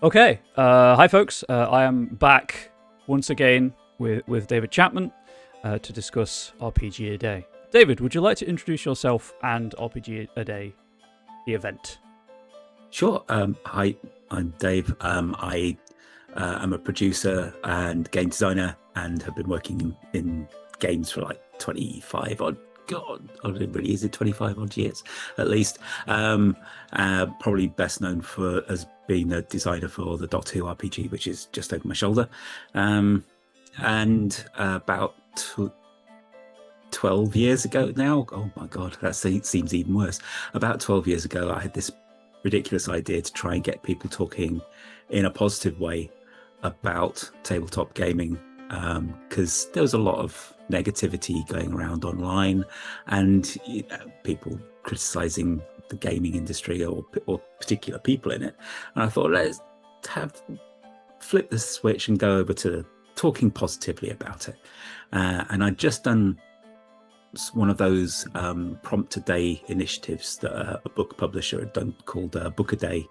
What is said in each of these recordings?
Okay, hi folks. I am back once again with David Chapman to discuss RPGaDay. David, would you like to introduce yourself and RPGaDay, the event? Sure. Hi, I'm Dave. I am a producer and game designer and have been working in games for like 25 odd. God, really, is it 25 odd years at least? Probably best known for as being the designer for the Dot 2 RPG, which is just over my shoulder. And about 12 years ago now, oh my God, that seems even worse. About 12 years ago, I had this ridiculous idea to try and get people talking in a positive way about tabletop gaming, because there was a lot of negativity going around online and people criticizing the gaming industry or particular people in it. And I thought, let's flip the switch and go over to talking positively about it. And I'd just done one of those prompt a day initiatives that a book publisher had done called Book a Day,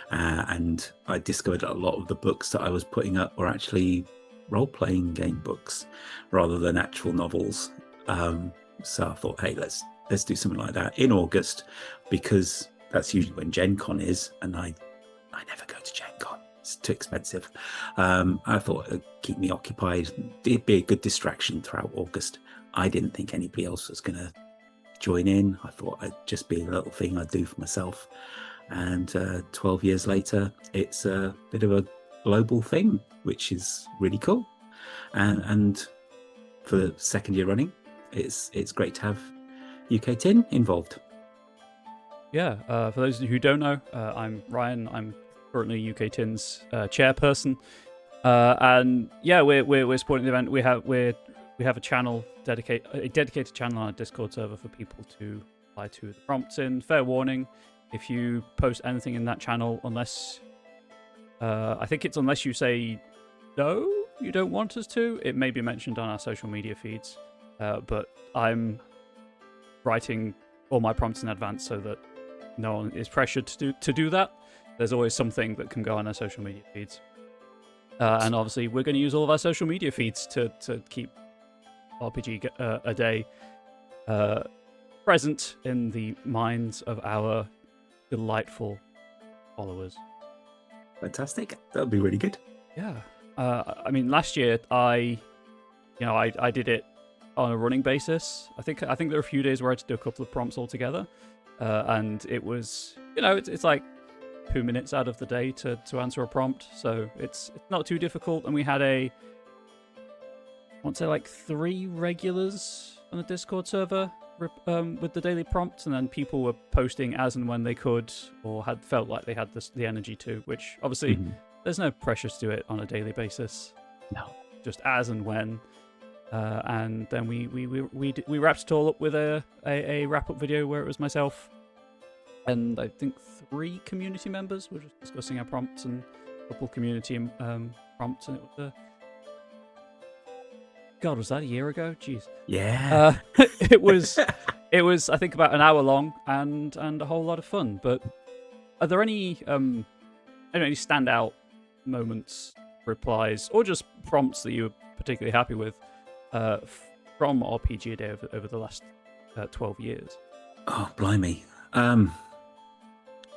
and I discovered a lot of the books that I was putting up were actually role-playing game books rather than actual novels. So I thought, hey, let's do something like that in August, because that's usually when Gen Con is, and I never go to Gen Con. It's too expensive. I thought it'd keep me occupied. It'd be a good distraction throughout August. I didn't think anybody else was going to join in. I thought it'd just be a little thing I'd do for myself. And 12 years later, it's a bit of a global thing, which is really cool. And for the second year running, it's great to have UK Tin involved. Yeah, for those of you who don't know, I'm Ryan. I'm currently UK Tin's chairperson. And yeah, we're supporting the event. We have a channel, a dedicated channel on our Discord server for people to reply to the prompts in. Fair warning, if you post anything in that channel, unless unless you say no, you don't want us to, it may be mentioned on our social media feeds. But I'm writing all my prompts in advance so that no one is pressured to do that. There's always something that can go on our social media feeds. And obviously, we're going to use all of our social media feeds to keep RPGaDay present in the minds of our delightful followers. Fantastic. That would be really good. Yeah. I mean, last year I did it on a running basis. I think there were a few days where I had to do a couple of prompts altogether, and it was it's like 2 minutes out of the day to answer a prompt, so it's not too difficult. And we had I want to say like 3 regulars on the Discord server with the daily prompts, and then people were posting as and when they could or had felt like they had the energy to, which obviously there's no pressure to do it on a daily basis. No, just as and when. And then we wrapped it all up with a wrap-up video where it was myself and I think 3 community members were just discussing our prompts, and a couple community prompts, and it was God, was that a year ago? Jeez. Yeah. It was I think about an hour long and a whole lot of fun. But are there any any standout moments, replies, or just prompts that you were particularly happy with from RPGaDay over the last 12 years? Oh, blimey.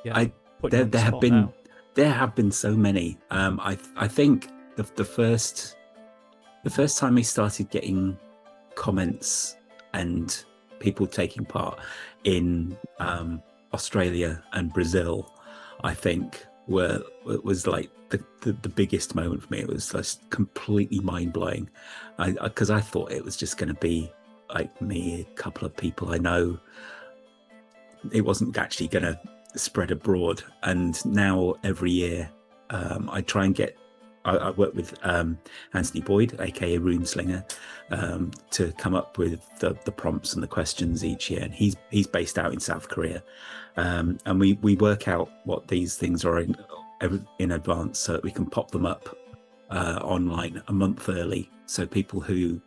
Yeah, there have been so many. I think the first time we started getting comments and people taking part in Australia and Brazil, I think was like the biggest moment for me. It was just completely mind-blowing, because I thought it was just going to be like me, a couple of people I know. It wasn't actually going to spread abroad. And now every year I try and I work with Anthony Boyd, aka Runeslinger, to come up with the prompts and the questions each year. And he's based out in South Korea, and we work out what these things are in advance so that we can pop them up online a month early, so people who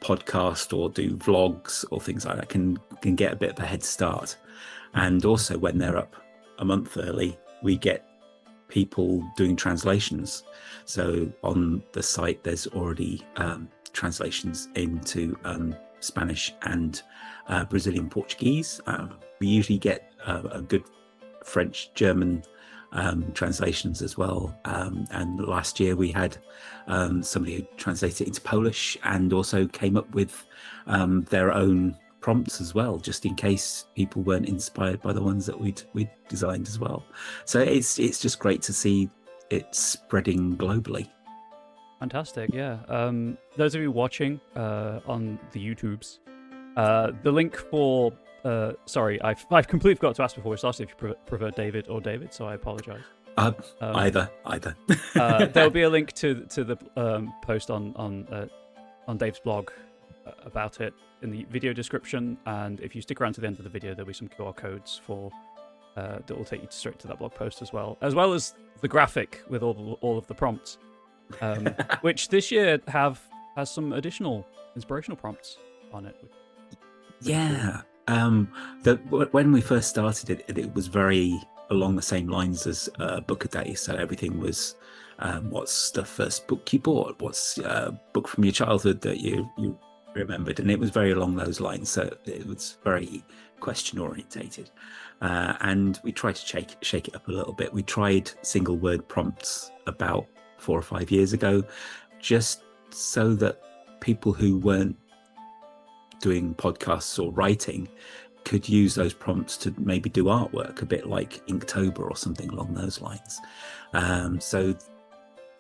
podcast or do vlogs or things like that can get a bit of a head start. And also when they're up a month early, we get people doing translations. So on the site, there's already translations into Spanish and Brazilian Portuguese. We usually get a good French, German translations as well. And last year we had somebody who translated it into Polish and also came up with their own prompts as well, just in case people weren't inspired by the ones that we'd designed as well. So it's just great to see it spreading globally. Fantastic, yeah. Those of you watching on the YouTubes, the link for sorry, I've completely forgot to ask before we started if you prefer David or David, so I apologize. Either. There'll be a link to the post on Dave's blog about it in the video description, and if you stick around to the end of the video, there'll be some QR codes for that will take you straight to that blog post as well as the graphic with all of the prompts, which this year has some additional inspirational prompts on it. Yeah. When we first started it was very along the same lines as Book a Day. So everything was, what's the first book you bought? What's a book from your childhood that you remembered? And it was very along those lines. So it was very question orientated. And we tried to shake it up a little bit. We tried single word prompts about 4 or 5 years ago, just so that people who weren't doing podcasts or writing could use those prompts to maybe do artwork, a bit like Inktober or something along those lines. So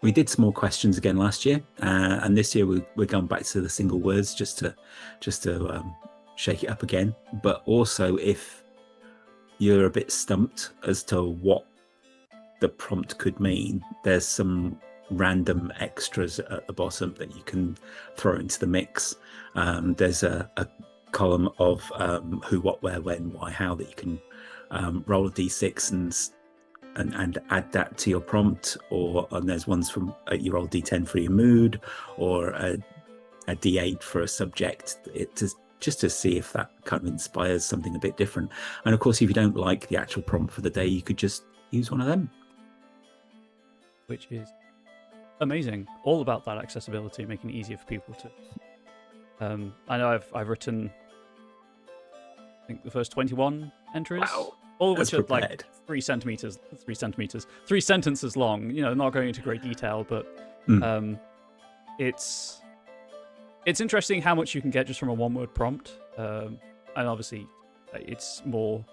we did some more questions again last year, and this year we're going back to the single words just to shake it up again. But also, if you're a bit stumped as to what the prompt could mean, there's some random extras at the bottom that you can throw into the mix. There's a column of who, what, where, when, why, how that you can roll a d6 and add that to your prompt, and there's ones from you roll d10 for your mood, or a d8 for a subject. Just to see if that kind of inspires something a bit different. And of course, if you don't like the actual prompt for the day, you could just use one of them, which is amazing. All about that accessibility, making it easier for people to. I know I've written, I think, the first 21 entries. Wow. All of which are prepared. like 3 sentences long. You know, not going into great detail, but it's interesting how much you can get just from a one-word prompt. And obviously, it's more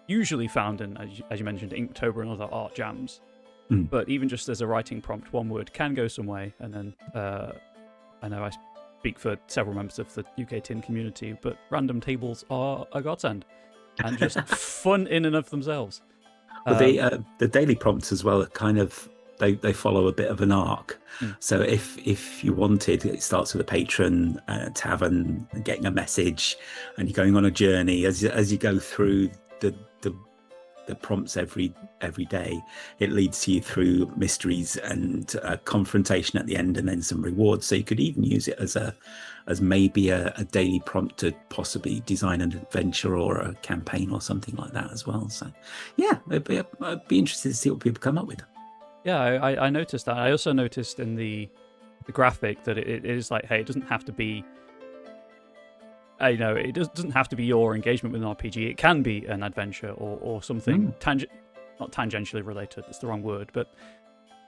usually found in, as you mentioned, Inktober and other art jams. But even just as a writing prompt, one word can go some way. And then I know I speak for several members of the UK Tin community, but random tables are a godsend and just fun in and of themselves. Well, the daily prompts as well are kind of, they follow a bit of an arc. So if you wanted, it starts with a patron, a tavern, and getting a message, and you're going on a journey as you go through the prompts every day. It leads you through mysteries and a confrontation at the end, and then some rewards. So you could even use it as maybe a daily prompt to possibly design an adventure or a campaign or something like that as well. So yeah, I'd be interested to see what people come up with. Yeah, I noticed that. I also noticed in the graphic that it is like, hey, it doesn't have to be, it doesn't have to be your engagement with an RPG. It can be an adventure or something not tangentially related. It's the wrong word, but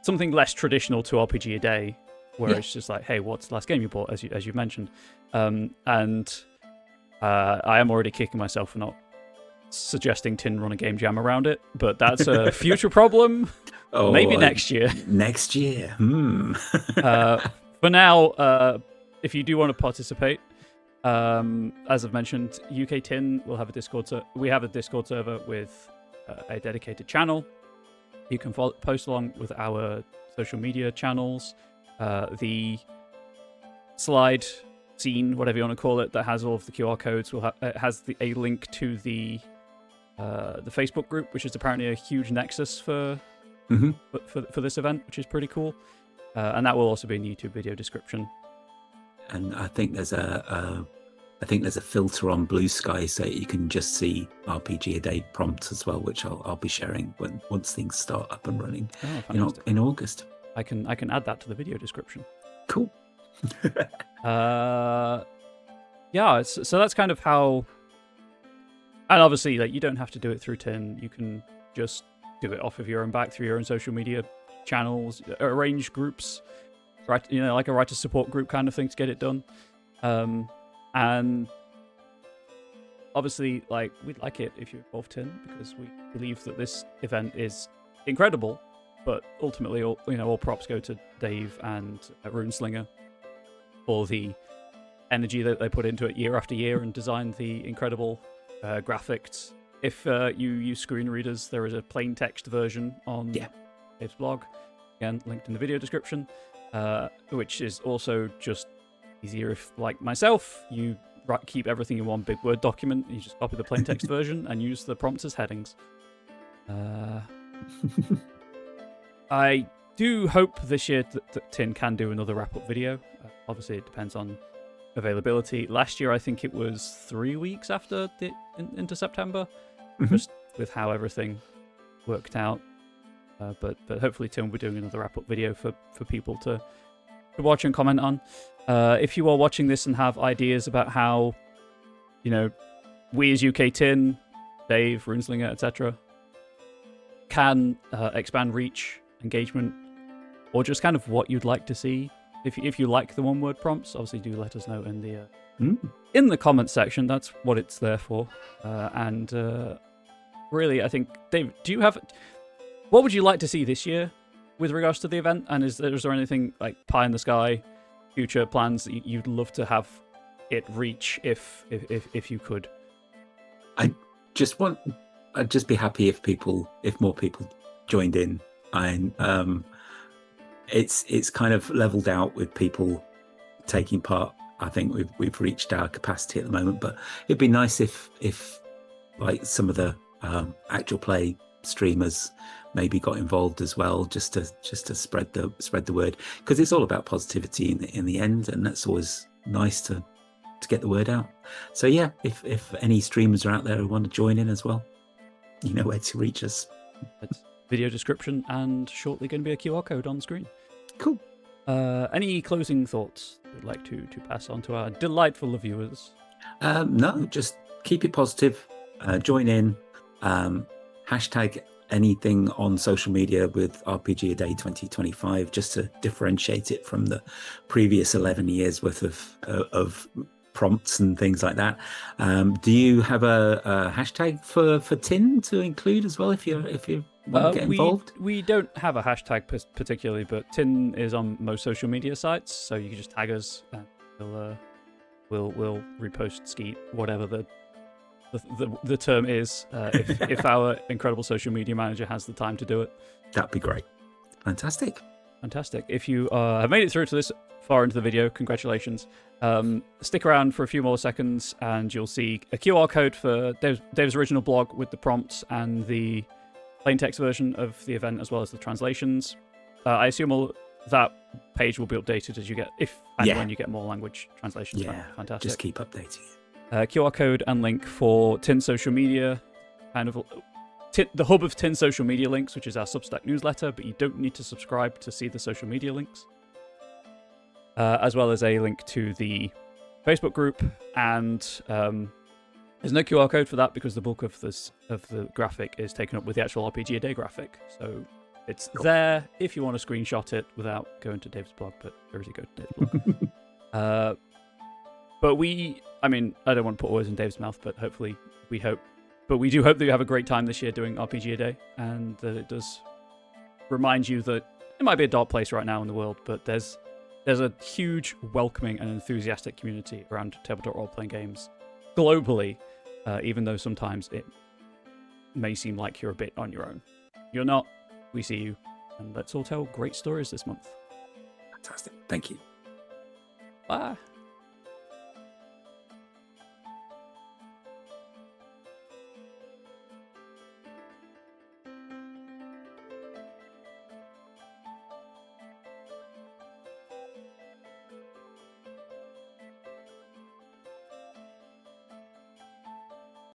something less traditional to RPGaDay, where it's just like, hey, what's the last game you bought, as you mentioned, and I am already kicking myself for not suggesting Tin run a game jam around it, but that's a future problem. Maybe next year. Next year. For now, if you do want to participate, as I've mentioned, UK Tin will have a Discord. We have a Discord server with a dedicated channel. You can post along with our social media channels. The slide scene, whatever you want to call it, that has all of the QR codes, has a link to the Facebook group, which is apparently a huge nexus for this event, which is pretty cool. And that will also be in the YouTube video description. And I think there's a I think there's a filter on Blue Sky so you can just see RPGaDay prompts as well, which I'll be sharing once things start up and running in August. I can add that to the video description. Cool. Yeah, so that's kind of how. And obviously, like, you don't have to do it through Tin. You can just do it off of your own back through your own social media channels, arrange groups, right? Like a writer support group kind of thing to get it done. And obviously, like, we'd like it if you involve Tin because we believe that this event is incredible. But ultimately, all props go to Dave and Runeslinger for the energy that they put into it year after year and designed the incredible graphics. If you use screen readers, there is a plain text version on Dave's blog, again linked in the video description, which is also just easier if, like myself, you keep everything in one big Word document. You just copy the plain text version and use the prompts as headings. I do hope this year that Tin can do another wrap-up video. Obviously, it depends on availability. Last year, I think it was 3 weeks after into September, just with how everything worked out. But hopefully, Tin will be doing another wrap-up video for people to watch and comment on. If you are watching this and have ideas about how, we as UK Tin, Dave, Runeslinger, etc., can expand reach, engagement, or just kind of what you'd like to see. If you like the one-word prompts, obviously do let us know in the comments section. That's what it's there for. And really, I think, Dave, what would you like to see this year with regards to the event? And is there anything like pie in the sky, future plans that you'd love to have it reach if you could? I'd just be happy if more people joined in. And it's kind of leveled out with people taking part. I think we've reached our capacity at the moment, but it'd be nice if like some of the actual play streamers maybe got involved as well, just to spread the word, because it's all about positivity in the end, and that's always nice to get the word out. So yeah, if any streamers are out there who want to join in as well, you know where to reach us. It's video description and shortly going to be a QR code on the screen. Cool. Any closing thoughts you'd like to pass on to our delightful viewers? No, just keep it positive. Join in. Hashtag anything on social media with RPGaDay 2025, just to differentiate it from the previous 11 years worth of prompts and things like that. Do you have a hashtag for Tin to include as well if you want to get involved? We don't have a hashtag particularly, but Tin is on most social media sites, so you can just tag us and we'll repost, skeet, whatever the term is, if our incredible social media manager has the time to do it. That'd be great. Fantastic. If you have made it through to this far into the video, congratulations. Stick around for a few more seconds and you'll see a QR code for Dave's original blog with the prompts and the plain text version of the event, as well as the translations. I assume that page will be updated as you get, when you get more language translations. Yeah, fantastic. Just keep updating it. QR code and link for Tin social media, the hub of Tin social media links, which is our Substack newsletter, but you don't need to subscribe to see the social media links. As well as a link to the Facebook group, and there's no QR code for that because the bulk of the graphic is taken up with the actual RPGaDay graphic. So it's there if you want to screenshot it without going to Dave's blog, but there is a go to Dave's blog. But I don't want to put words in Dave's mouth, but we do hope that you have a great time this year doing RPGaDay, and that it does remind you that it might be a dark place right now in the world, but there's a huge, welcoming and enthusiastic community around tabletop role-playing games globally, even though sometimes it may seem like you're a bit on your own. You're not. We see you, and let's all tell great stories this month. Fantastic. Thank you. Bye.